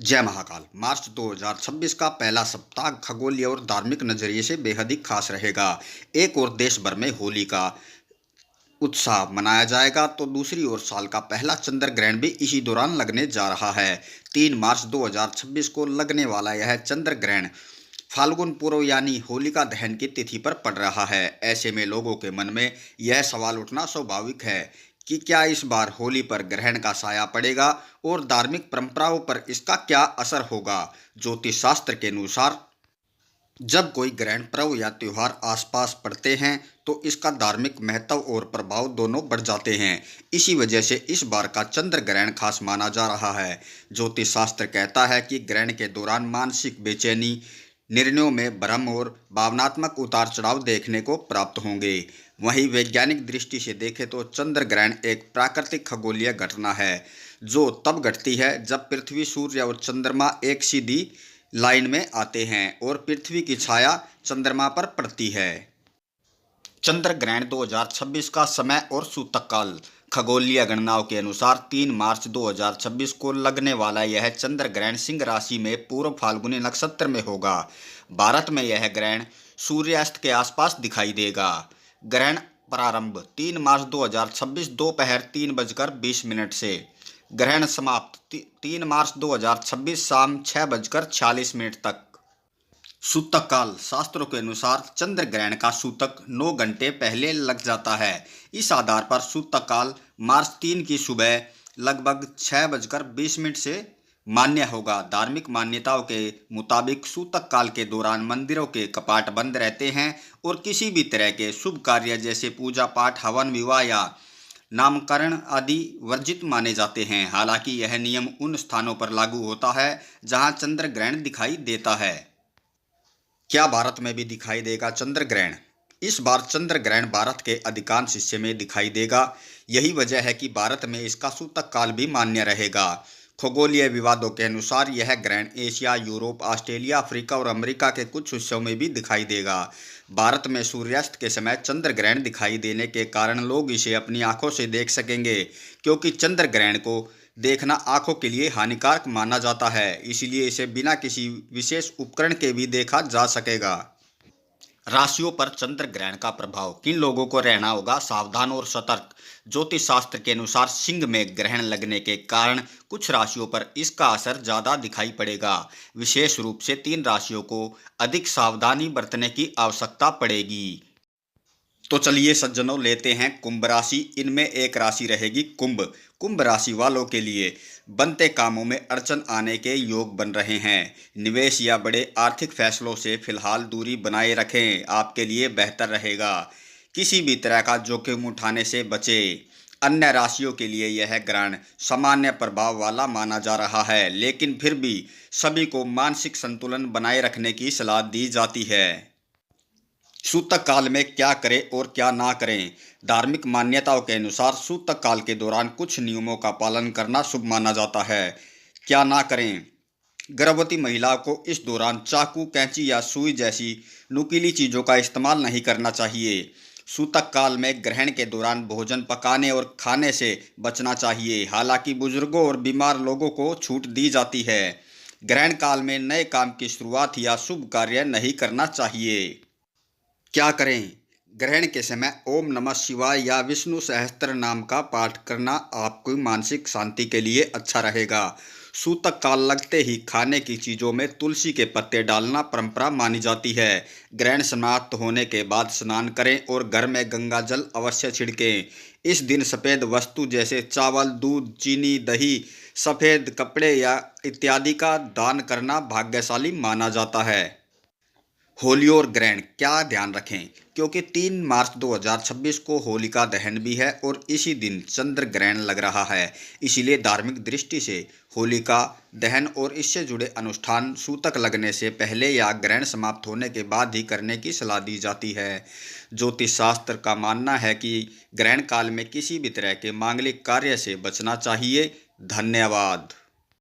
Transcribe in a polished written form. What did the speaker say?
जय महाकाल। मार्च 2026 का पहला सप्ताह खगोलीय और धार्मिक नजरिए से बेहद ही खास रहेगा। एक और देश भर में होली का उत्साह मनाया जाएगा तो दूसरी ओर साल का पहला चंद्र ग्रहण भी इसी दौरान लगने जा रहा है। 3 मार्च 2026 को लगने वाला यह चंद्र ग्रहण फाल्गुन पूर्व यानी होलिका दहन की तिथि पर पड़ रहा है। ऐसे में लोगों के मन में यह सवाल उठना स्वाभाविक है कि क्या इस बार होली पर ग्रहण का साया पड़ेगा और धार्मिक परंपराओं पर इसका क्या असर होगा। ज्योतिष शास्त्र के अनुसार जब कोई ग्रहण पर्व या त्योहार आसपास पड़ते हैं तो इसका धार्मिक महत्व और प्रभाव दोनों बढ़ जाते हैं। इसी वजह से इस बार का चंद्र ग्रहण खास माना जा रहा है। ज्योतिष शास्त्र कहता है कि ग्रहण के दौरान मानसिक बेचैनी, निर्णयों में भ्रम और भावनात्मक उतार चढ़ाव देखने को प्राप्त होंगे। वहीं वैज्ञानिक दृष्टि से देखें तो चंद्र ग्रहण एक प्राकृतिक खगोलीय घटना है जो तब घटती है जब पृथ्वी, सूर्य और चंद्रमा एक सीधी लाइन में आते हैं और पृथ्वी की छाया चंद्रमा पर पड़ती है। चंद्र ग्रहण 2026 का समय और सूतक काल। खगोलीय गणनाओं के अनुसार 3 मार्च 2026 को लगने वाला यह चंद्र ग्रहण सिंह राशि में पूर्व फाल्गुनी नक्षत्र में होगा। भारत में यह ग्रहण सूर्यास्त के आसपास दिखाई देगा। ग्रहण प्रारंभ 3 मार्च 2026 दोपहर 3:20 से। ग्रहण समाप्त 3 मार्च 2026 शाम 6:46 तक। सूतक काल। शास्त्रों के अनुसार चंद्र ग्रहण का सूतक 9 घंटे पहले लग जाता है। इस आधार पर सूतक काल मार्च 3 की सुबह लगभग 6:20 से मान्य होगा। धार्मिक मान्यताओं के मुताबिक सूतक काल के दौरान मंदिरों के कपाट बंद रहते हैं और किसी भी तरह के शुभ कार्य जैसे पूजा पाठ, हवन, विवाह या नामकरण आदि वर्जित माने जाते हैं। हालांकि यह नियम उन स्थानों पर लागू होता है जहां चंद्र ग्रहण दिखाई देता है। क्या भारत में भी दिखाई देगा चंद्र ग्रहण? इस बार चंद्र ग्रहण भारत के अधिकांश हिस्से में दिखाई देगा। यही वजह है कि भारत में इसका सूतक काल भी मान्य रहेगा। खगोलीय विवादों के अनुसार यह ग्रहण एशिया, यूरोप, ऑस्ट्रेलिया, अफ्रीका और अमेरिका के कुछ हिस्सों में भी दिखाई देगा। भारत में सूर्यास्त के समय चंद्र ग्रहण दिखाई देने के कारण लोग इसे अपनी आंखों से देख सकेंगे, क्योंकि चंद्र ग्रहण को देखना आंखों के लिए हानिकारक माना जाता है। इसलिए इसे बिना किसी विशेष उपकरण के भी देखा जा सकेगा। राशियों पर चंद्र ग्रहण का प्रभाव। किन लोगों को रहना होगा सावधान और सतर्क? ज्योतिष शास्त्र के अनुसार सिंह में ग्रहण लगने के कारण कुछ राशियों पर इसका असर ज्यादा दिखाई पड़ेगा। विशेष रूप से 3 राशियों को अधिक सावधानी बरतने की आवश्यकता पड़ेगी। तो चलिए सज्जनों, लेते हैं कुंभ राशि। इनमें एक राशि रहेगी कुंभ। कुंभ राशि वालों के लिए बनते कामों में अड़चन आने के योग बन रहे हैं। निवेश या बड़े आर्थिक फैसलों से फिलहाल दूरी बनाए रखें, आपके लिए बेहतर रहेगा। किसी भी तरह का जोखिम उठाने से बचें। अन्य राशियों के लिए यह ग्रहण सामान्य प्रभाव वाला माना जा रहा है, लेकिन फिर भी सभी को मानसिक संतुलन बनाए रखने की सलाह दी जाती है। सूतक काल में क्या करें और क्या ना करें? धार्मिक मान्यताओं के अनुसार सूतक काल के दौरान कुछ नियमों का पालन करना शुभ माना जाता है। क्या ना करें? गर्भवती महिलाओं को इस दौरान चाकू, कैंची या सुई जैसी नुकीली चीज़ों का इस्तेमाल नहीं करना चाहिए। सूतक काल में ग्रहण के दौरान भोजन पकाने और खाने से बचना चाहिए। हालांकि बुजुर्गों और बीमार लोगों को छूट दी जाती है। ग्रहण काल में नए काम की शुरुआत या शुभ कार्य नहीं करना चाहिए। क्या करें? ग्रहण के समय ओम नमः शिवाय या विष्णु सहस्त्र नाम का पाठ करना आपकी मानसिक शांति के लिए अच्छा रहेगा। सूतक काल लगते ही खाने की चीज़ों में तुलसी के पत्ते डालना परंपरा मानी जाती है। ग्रहण समाप्त होने के बाद स्नान करें और घर में गंगा जल अवश्य छिड़कें। इस दिन सफ़ेद वस्तु जैसे चावल, दूध, चीनी, दही, सफ़ेद कपड़े या इत्यादि का दान करना भाग्यशाली माना जाता है। होली और ग्रहण क्या ध्यान रखें? क्योंकि 3 मार्च 2026 को होलिका दहन भी है और इसी दिन चंद्र ग्रहण लग रहा है। इसीलिए धार्मिक दृष्टि से होलिका दहन और इससे जुड़े अनुष्ठान सूतक लगने से पहले या ग्रहण समाप्त होने के बाद ही करने की सलाह दी जाती है। ज्योतिष शास्त्र का मानना है कि ग्रहण काल में किसी भी तरह के मांगलिक कार्य से बचना चाहिए। धन्यवाद।